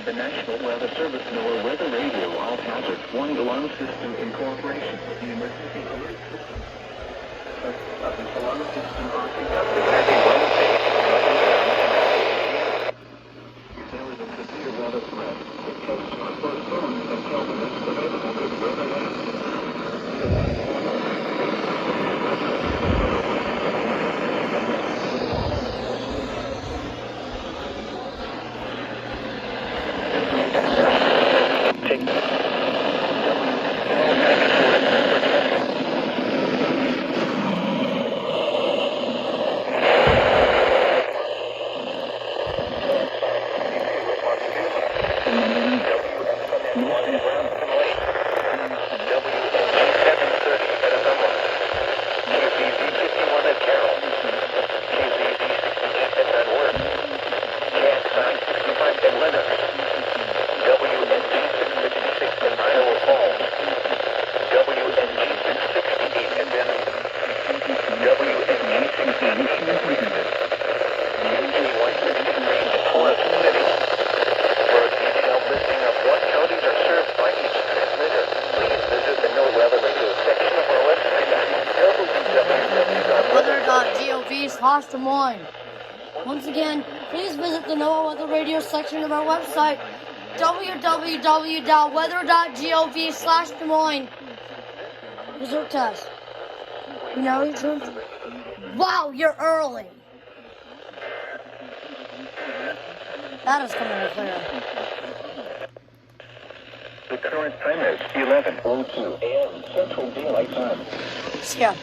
of the National Weather Service NOAA Weather Radio All Hazard 1 Alarm System Incorporation. The emergency alert system of this alarm system are conducted as a well-safe there is a severe weather threat. The coasts are postponed until the next available good weather app. Des Moines. Once again, please visit the NOAA Weather Radio section of our website, www.weather.gov/Des Moines. Result test. You know, wow, you're early. That is coming in clear. The current time is 11:02 a.m. Central Daylight Time. See ya.